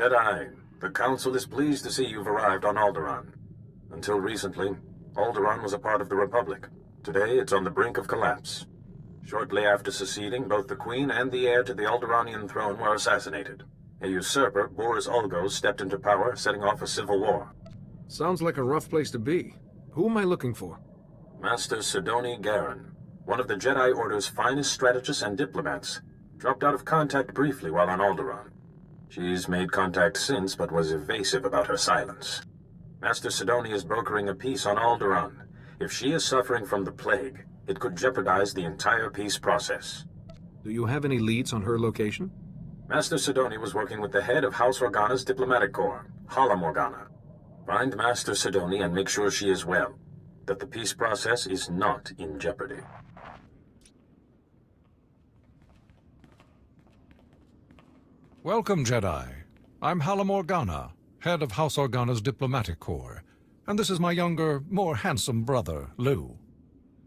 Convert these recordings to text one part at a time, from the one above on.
Jedi, the Council is pleased to see you've arrived on Alderann. Until recently, Alderann was a part of the Republic. Today, it's on the brink of collapse. Shortly after seceding, both the Queen and the heir to the Alderanian throne were assassinated. A usurper, Boris Ulgo, stepped into power, setting off a civil war. Sounds like a rough place to be. Who am I looking for? Master Sidoni Garen, one of the Jedi Order's finest strategists and diplomats, dropped out of contact briefly while on Alderann. She's made contact since, but was evasive about her silence. Master Sidoni is brokering a peace on Alderann. If she is suffering from the plague, it could jeopardize the entire peace process. Do you have any leads on her location? Master Sidoni was working with the head of House Organa's diplomatic corps, Hala Morgana. Find Master Sidoni and make sure she is well, that the peace process is not in jeopardy. Welcome, Jedi. I'm Hala Morgana, head of House Organa's diplomatic corps, and this is my younger, more handsome brother, Lou.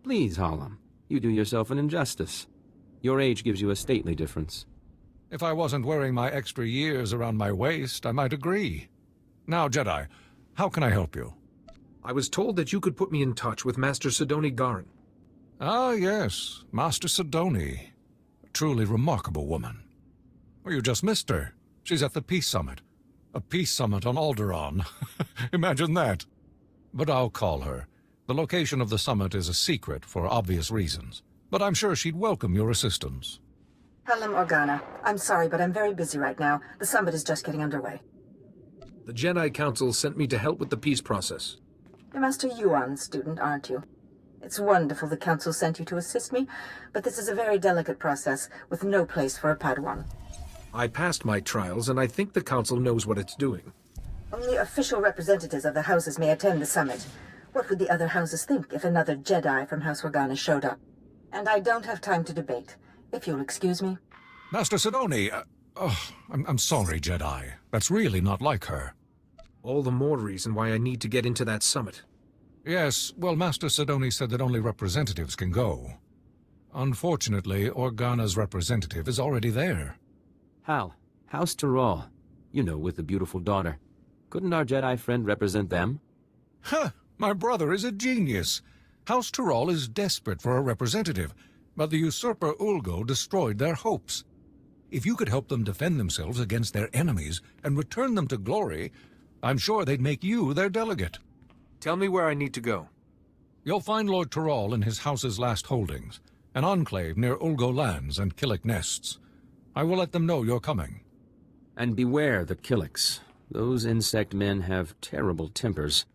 Please, Hala, you do yourself an injustice. Your age gives you a stately difference. If I wasn't wearing my extra years around my waist, I might agree. Now, Jedi, how can I help you? I was told that you could put me in touch with Master Sidoni Garen. Ah, yes, Master Sidoni. A truly remarkable woman. Well, you just missed her. She's at the Peace Summit. A peace summit on Alderann. Imagine that. But I'll call her. The location of the summit is a secret for obvious reasons. But I'm sure she'd welcome your assistance. Hello, Morgana. I'm sorry, but I'm very busy right now. The summit is just getting underway. The Jedi Council sent me to help with the peace process. You're Master Yuan's student, aren't you? It's wonderful the Council sent you to assist me, but this is a very delicate process with no place for a Padawan. I passed my trials, and I think the Council knows what it's doing. Only official representatives of the houses may attend the summit. What would the other houses think if another Jedi from House Organa showed up? And I don't have time to debate. If you'll excuse me. Master Sidoni, I'm sorry, Jedi. That's really not like her. All the more reason why I need to get into that summit. Yes, well, Master Sidoni said that only representatives can go. Unfortunately, Organa's representative is already there. Hal, House Tyrrell. You know, with the beautiful daughter. Couldn't our Jedi friend represent them? Huh! My brother is a genius. House Tyrrell is desperate for a representative, but the usurper Ulgo destroyed their hopes. If you could help them defend themselves against their enemies and return them to glory, I'm sure they'd make you their delegate. Tell me where I need to go. You'll find Lord Tyrrell in his house's last holdings, an enclave near Ulgo lands and Killik nests. I will let them know you're coming. And beware the Killiks. Those insect men have terrible tempers.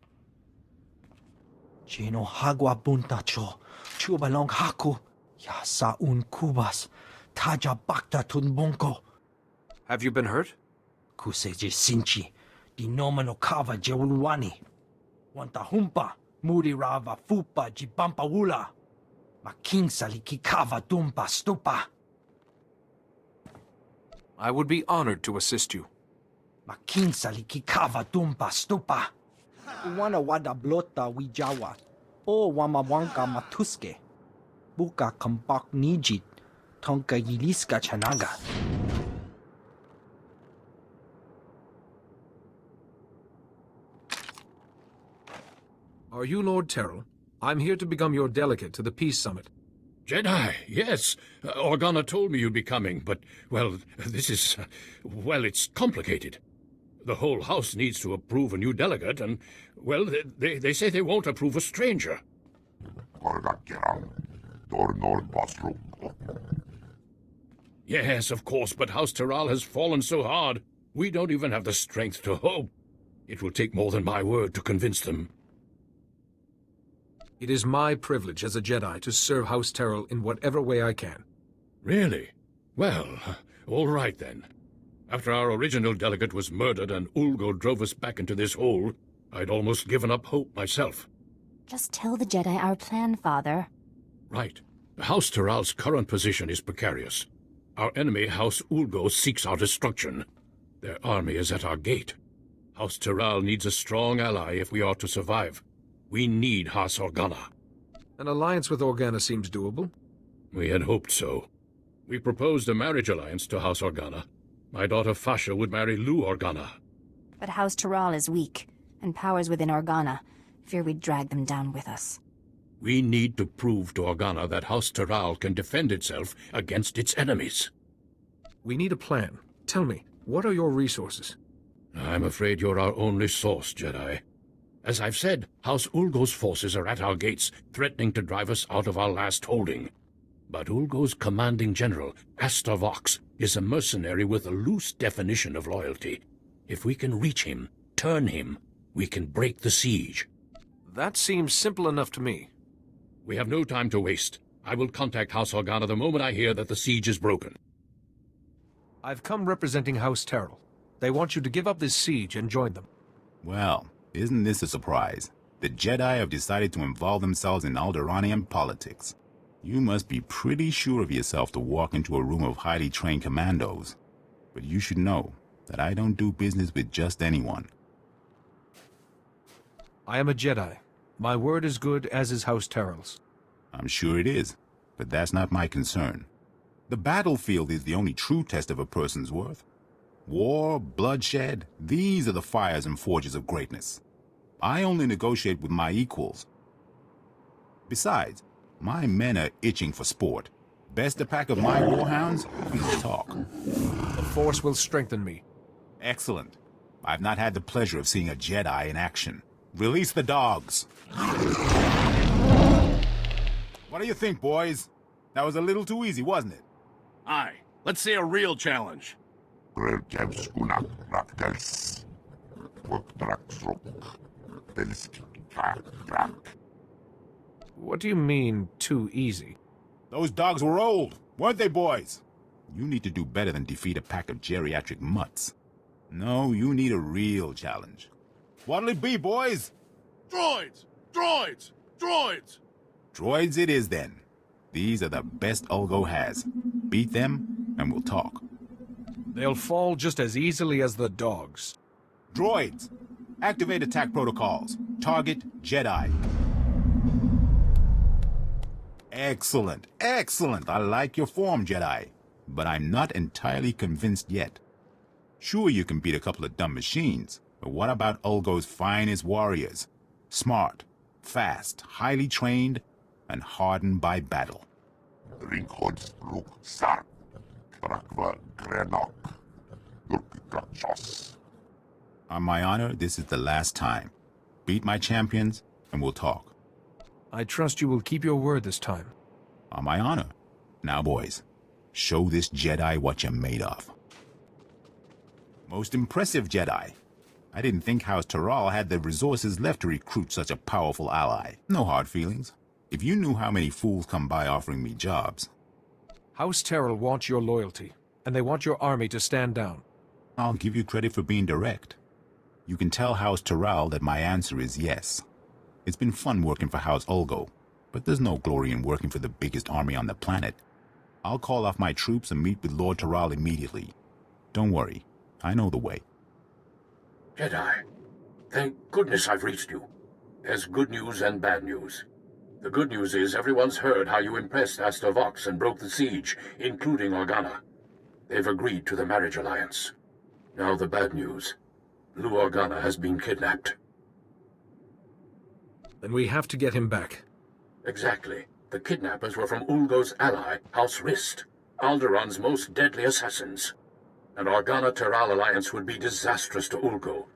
Chino hagwa buntacho, chubalong haku, ya saun kubas, taja bakta tunbonko. Have you been hurt? Kuseje sinchi, dinomano kava jeulwani. Wanta humpa, muri rava fupa jibampa wula. Making saliki kava dumpa stupa. I would be honored to assist you. Making saliki kava dumpa stupa. Wana wada blota wijawa. O wamawanka matuske. Buka kambak nijit. Tonka yiliska chanaga. Are you Lord Terrell? I'm here to become your delegate to the Peace Summit. Jedi, yes. Organa told me you'd be coming, but, well, this is... well, it's complicated. The whole house needs to approve a new delegate, and, well, they say they won't approve a stranger. Yes, of course, but House Tyrrell has fallen so hard, we don't even have the strength to hope. It will take more than my word to convince them. It is my privilege as a Jedi to serve House Terrell in whatever way I can. Really? Well, all right then. After our original delegate was murdered and Ulgo drove us back into this hole, I'd almost given up hope myself. Just tell the Jedi our plan, Father. Right. House Tyrrell's current position is precarious. Our enemy, House Ulgo, seeks our destruction. Their army is at our gate. House Tyrrell needs a strong ally if we are to survive. We need House Organa. An alliance with Organa seems doable. We had hoped so. We proposed a marriage alliance to House Organa. My daughter Fasha would marry Lu Organa. But House Terral is weak, and powers within Organa. Fear we'd drag them down with us. We need to prove to Organa that House Terral can defend itself against its enemies. We need a plan. Tell me, what are your resources? I'm afraid you're our only source, Jedi. As I've said, House Ulgo's forces are at our gates, threatening to drive us out of our last holding. But Ulgo's commanding general, Astor Vox, is a mercenary with a loose definition of loyalty. If we can reach him, turn him, we can break the siege. That seems simple enough to me. We have no time to waste. I will contact House Organa the moment I hear that the siege is broken. I've come representing House Terral. They want you to give up this siege and join them. Well, isn't this a surprise? The Jedi have decided to involve themselves in Alderanian politics. You must be pretty sure of yourself to walk into a room of highly trained commandos. But you should know that I don't do business with just anyone. I am a Jedi. My word is good, as is House Terral's. I'm sure it is, but that's not my concern. The battlefield is the only true test of a person's worth. War, bloodshed, these are the fires and forges of greatness. I only negotiate with my equals. Besides, my men are itching for sport. Best a pack of my warhounds, we will talk. The Force will strengthen me. Excellent. I've not had the pleasure of seeing a Jedi in action. Release the dogs. What do you think, boys? That was a little too easy, wasn't it? Aye. Let's see a real challenge. What do you mean, too easy? Those dogs were old, weren't they, boys? You need to do better than defeat a pack of geriatric mutts. No, you need a real challenge. What'll it be, boys? Droids! Droids! Droids! Droids it is, then. These are the best Ulgo has. Beat them, and we'll talk. They'll fall just as easily as the dogs. Droids! Activate attack protocols. Target Jedi. Excellent, excellent. I like your form, Jedi. But I'm not entirely convinced yet. Sure, you can beat a couple of dumb machines, but what about Ulgo's finest warriors? Smart, fast, highly trained, and hardened by battle. On my honor, this is the last time. Beat my champions, and we'll talk. I trust you will keep your word this time. On my honor. Now, boys, show this Jedi what you're made of. Most impressive, Jedi. I didn't think House Terral had the resources left to recruit such a powerful ally. No hard feelings. If you knew how many fools come by offering me jobs. House Terral wants your loyalty, and they want your army to stand down. I'll give you credit for being direct. You can tell House Terral that my answer is yes. It's been fun working for House Ulgo, but there's no glory in working for the biggest army on the planet. I'll call off my troops and meet with Lord Terral immediately. Don't worry, I know the way. Jedi, thank goodness I've reached you. There's good news and bad news. The good news is everyone's heard how you impressed Astor Vox and broke the siege, including Organa. They've agreed to the marriage alliance. Now the bad news. Lu Organa has been kidnapped. Then we have to get him back. Exactly. The kidnappers were from Ulgo's ally, House Rist, Alderann's most deadly assassins. An Organa-Terral alliance would be disastrous to Ulgo.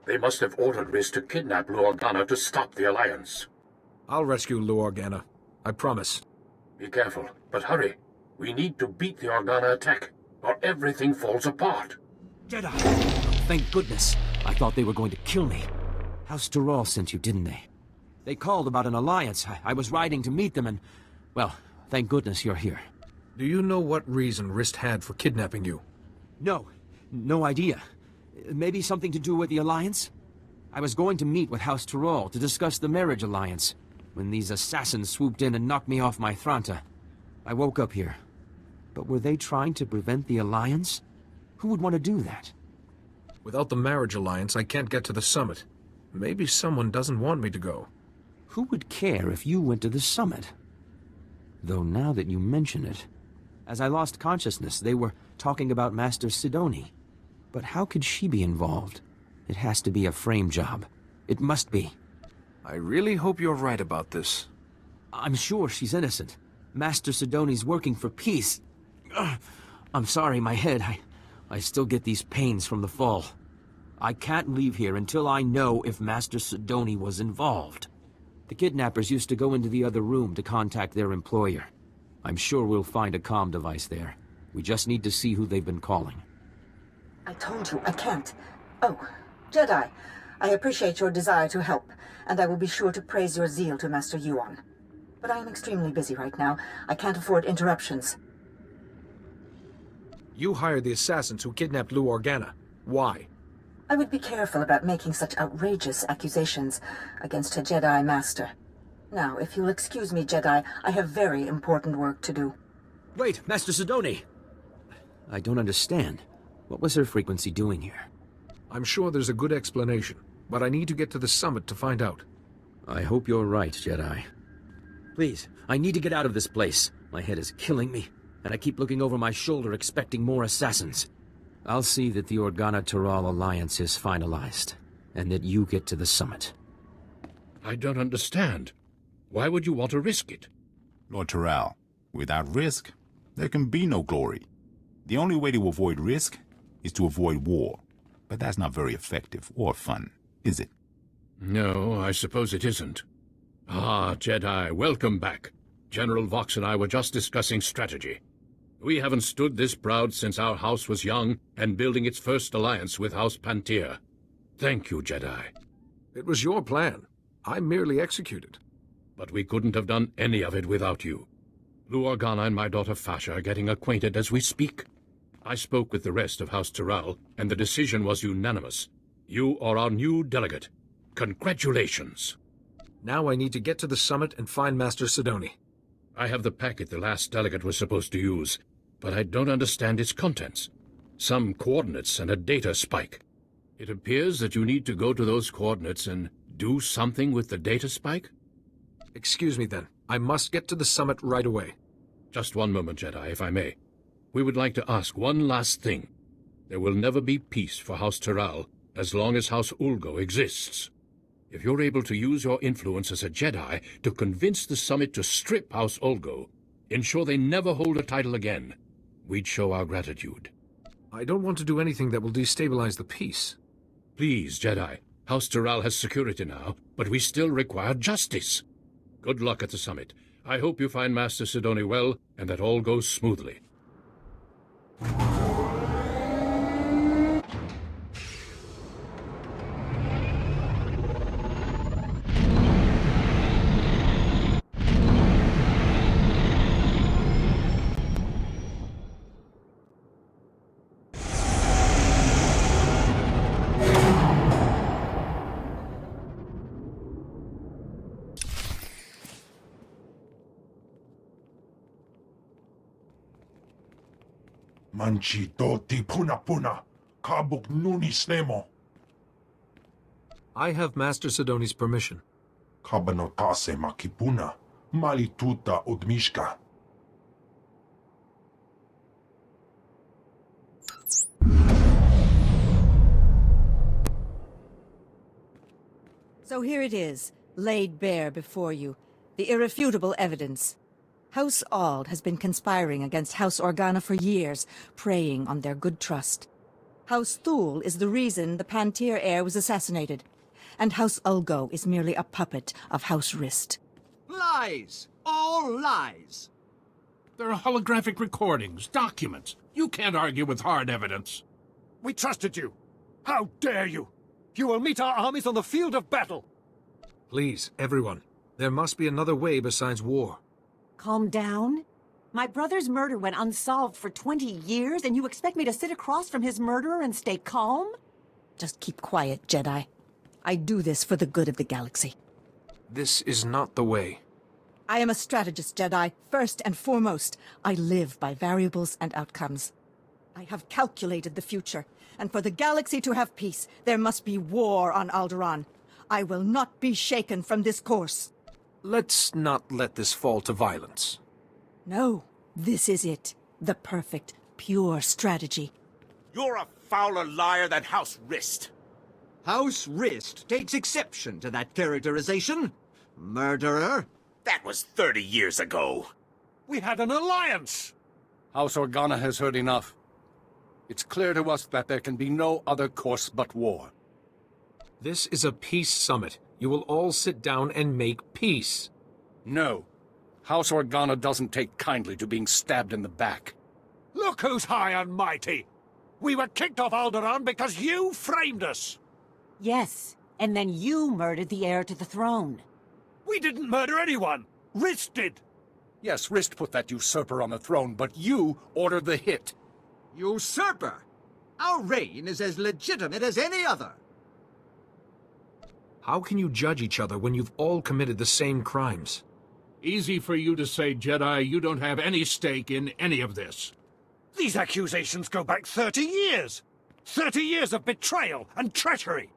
They must have ordered Rist to kidnap Lu Organa to stop the alliance. I'll rescue Lu Organa. I promise. Be careful, but hurry. We need to beat the Organa attack, or everything falls apart. Jedi! Thank goodness. I thought they were going to kill me. House Terral sent you, didn't they? They called about an alliance. I was riding to meet them and... Well, thank goodness you're here. Do you know what reason Rist had for kidnapping you? No idea. Maybe something to do with the alliance? I was going to meet with House Terral to discuss the marriage alliance, when these assassins swooped in and knocked me off my Thranta. I woke up here. But were they trying to prevent the alliance? Who would want to do that? Without the marriage alliance, I can't get to the summit. Maybe someone doesn't want me to go. Who would care if you went to the summit? Though now that you mention it, as I lost consciousness, they were talking about Master Sidoni. But how could she be involved? It has to be a frame job. It must be. I really hope you're right about this. I'm sure she's innocent. Master Sidoni's working for peace. Ugh. I'm sorry, my head. I still get these pains from the fall. I can't leave here until I know if Master Sidoni was involved. The kidnappers used to go into the other room to contact their employer. I'm sure we'll find a comm device there. We just need to see who they've been calling. I told you, I can't. Oh, Jedi, I appreciate your desire to help, and I will be sure to praise your zeal to Master Yuan. But I am extremely busy right now. I can't afford interruptions. You hired the assassins who kidnapped Lou Organa. Why? I would be careful about making such outrageous accusations against a Jedi Master. Now, if you'll excuse me, Jedi, I have very important work to do. Wait, Master Sidoni! I don't understand. What was her frequency doing here? I'm sure there's a good explanation, but I need to get to the summit to find out. I hope you're right, Jedi. Please, I need to get out of this place. My head is killing me, and I keep looking over my shoulder expecting more assassins. I'll see that the Organa-Taral alliance is finalized, and that you get to the summit. I don't understand. Why would you want to risk it? Lord Taral, without risk, there can be no glory. The only way to avoid risk is to avoid war. But that's not very effective or fun, is it? No, I suppose it isn't. Ah, Jedi, welcome back. General Vox and I were just discussing strategy. We haven't stood this proud since our house was young and building its first alliance with House Pantir. Thank you, Jedi. It was your plan. I merely executed. But we couldn't have done any of it without you. Lou Organa and my daughter Fasha are getting acquainted as we speak. I spoke with the rest of House Taral, and the decision was unanimous. You are our new delegate. Congratulations. Now I need to get to the summit and find Master Sidoni. I have the packet the last delegate was supposed to use, but I don't understand its contents. Some coordinates and a data spike. It appears that you need to go to those coordinates and do something with the data spike? Excuse me then. I must get to the summit right away. Just one moment, Jedi, if I may. We would like to ask one last thing. There will never be peace for House Taral as long as House Ulgo exists. If you're able to use your influence as a Jedi to convince the summit to strip House Ulgo, ensure they never hold a title again, we'd show our gratitude. I don't want to do anything that will destabilize the peace. Please, Jedi. House Taral has security now, but we still require justice. Good luck at the summit. I hope you find Master Sidoni well, and that all goes smoothly. Manchi doti puna puna, kabuk nuni snemo. I have Master Sidoni's permission. Kabanotase makipuna, malituta udmishka. So here it is, laid bare before you, the irrefutable evidence. House Ald has been conspiring against House Organa for years, preying on their good trust. House Thul is the reason the Pantir heir was assassinated, and House Ulgo is merely a puppet of House Rist. Lies! All lies! There are holographic recordings, documents. You can't argue with hard evidence. We trusted you! How dare you! You will meet our armies on the field of battle! Please, everyone. There must be another way besides war. Calm down. My brother's murder went unsolved for 20 years, and you expect me to sit across from his murderer and stay calm? Just keep quiet, Jedi. I do this for the good of the galaxy. This is not the way. I am a strategist, Jedi, first and foremost. I live by variables and outcomes. I have calculated the future, and for the galaxy to have peace, there must be war on Alderann. I will not be shaken from this course. Let's not let this fall to violence. No, this is it. The perfect, pure strategy. You're a fouler liar than House Wrist. House Wrist takes exception to that characterization. Murderer. That was 30 years ago. We had an alliance! House Organa has heard enough. It's clear to us that there can be no other course but war. This is a peace summit. You will all sit down and make peace. No. House Organa doesn't take kindly to being stabbed in the back. Look who's high and mighty! We were kicked off Alderann because you framed us! Yes, and then you murdered the heir to the throne. We didn't murder anyone! Wrist did! Yes, Wrist put that usurper on the throne, but you ordered the hit. Usurper? Our reign is as legitimate as any other. How can you judge each other when you've all committed the same crimes? Easy for you to say, Jedi. You don't have any stake in any of this. These accusations go back 30 years! 30 years of betrayal and treachery!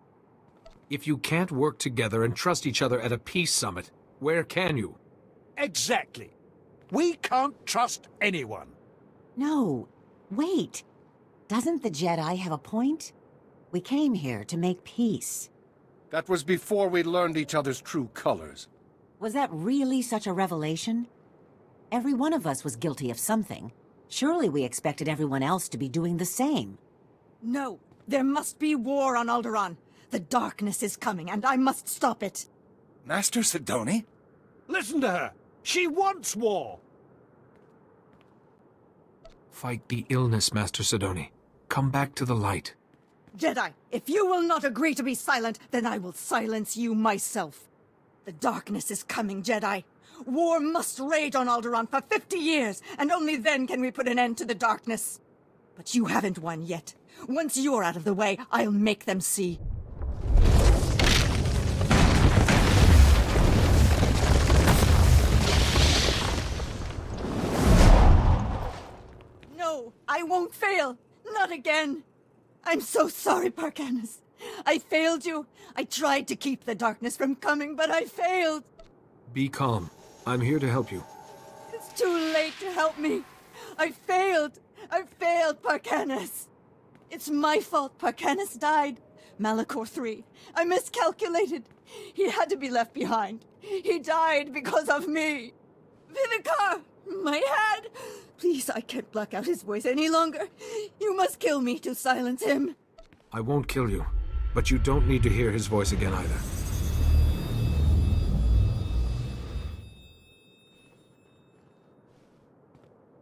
If you can't work together and trust each other at a peace summit, where can you? Exactly. We can't trust anyone. No, wait. Doesn't the Jedi have a point? We came here to make peace. That was before we learned each other's true colors. Was that really such a revelation? Every one of us was guilty of something. Surely we expected everyone else to be doing the same. No, there must be war on Alderann. The darkness is coming, and I must stop it. Master Sidoni? Listen to her! She wants war! Fight the illness, Master Sidoni. Come back to the light. Jedi, if you will not agree to be silent, then I will silence you myself. The darkness is coming, Jedi. War must rage on Alderann for 50 years, and only then can we put an end to the darkness. But you haven't won yet. Once you're out of the way, I'll make them see. No, I won't fail. Not again. I'm so sorry, Parkanis. I failed you. I tried to keep the darkness from coming, but I failed. Be calm. I'm here to help you. It's too late to help me. I failed. I failed, Parkanis. It's my fault Parkanis died. Malachor III. I miscalculated. He had to be left behind. He died because of me. Vivicar! My head! Please, I can't block out his voice any longer. You must kill me to silence him. I won't kill you, but you don't need to hear his voice again either.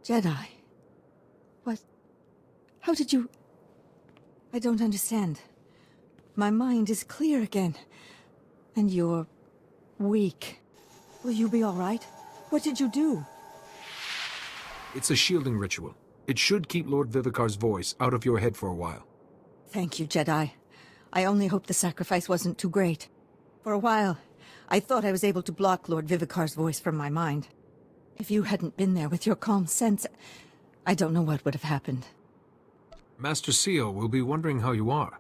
Jedi. What? How did you... I don't understand. My mind is clear again. And you're... weak. Will you be all right? What did you do? It's a shielding ritual. It should keep Lord Vivicar's voice out of your head for a while. Thank you, Jedi. I only hope the sacrifice wasn't too great. For a while, I thought I was able to block Lord Vivicar's voice from my mind. If you hadn't been there with your calm sense, I don't know what would have happened. Master Seal will be wondering how you are.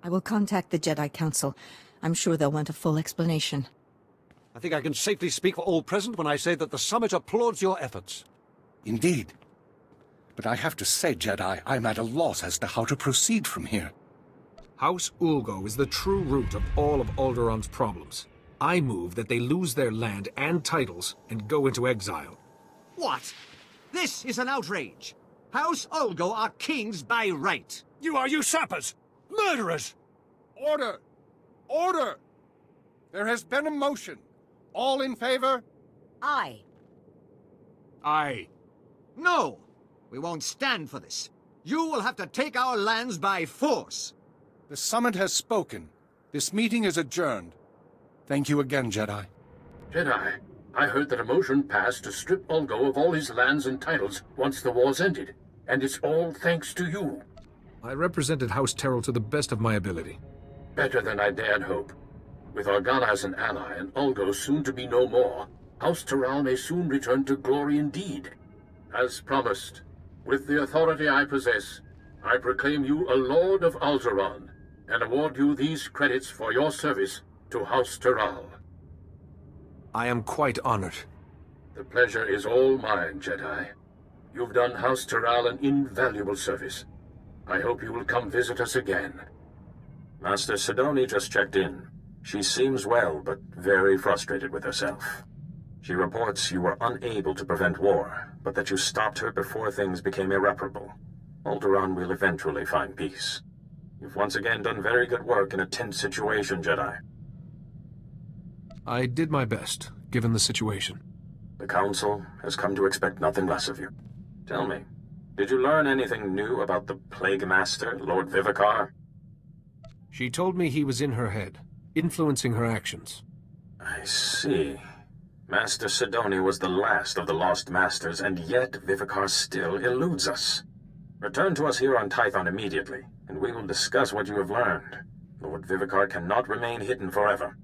I will contact the Jedi Council. I'm sure they'll want a full explanation. I think I can safely speak for all present when I say that the summit applauds your efforts. Indeed. But I have to say, Jedi, I'm at a loss as to how to proceed from here. House Ulgo is the true root of all of Alderann's problems. I move that they lose their land and titles and go into exile. What? This is an outrage. House Ulgo are kings by right. You are usurpers! Murderers! Order! Order! There has been a motion. All in favor? Aye. Aye. No! We won't stand for this. You will have to take our lands by force. The summit has spoken. This meeting is adjourned. Thank you again, Jedi. Jedi, I heard that a motion passed to strip Ulgo of all his lands and titles once the war's ended. And it's all thanks to you. I represented House Terrell to the best of my ability. Better than I dared hope. With Organa as an ally and Ulgo soon to be no more, House Terral may soon return to glory indeed. As promised, with the authority I possess, I proclaim you a Lord of Alderann, and award you these credits for your service to House Terral. I am quite honored. The pleasure is all mine, Jedi. You've done House Terral an invaluable service. I hope you will come visit us again. Master Sidoni just checked in. She seems well, but very frustrated with herself. She reports you were unable to prevent war, but that you stopped her before things became irreparable. Alderann will eventually find peace. You've once again done very good work in a tense situation, Jedi. I did my best, given the situation. The Council has come to expect nothing less of you. Tell me, did you learn anything new about the Plague Master, Lord Vivicar? She told me he was in her head, influencing her actions. I see. Master Sidoni was the last of the Lost Masters, and yet Vivicar still eludes us. Return to us here on Tython immediately, and we will discuss what you have learned. Lord Vivicar cannot remain hidden forever.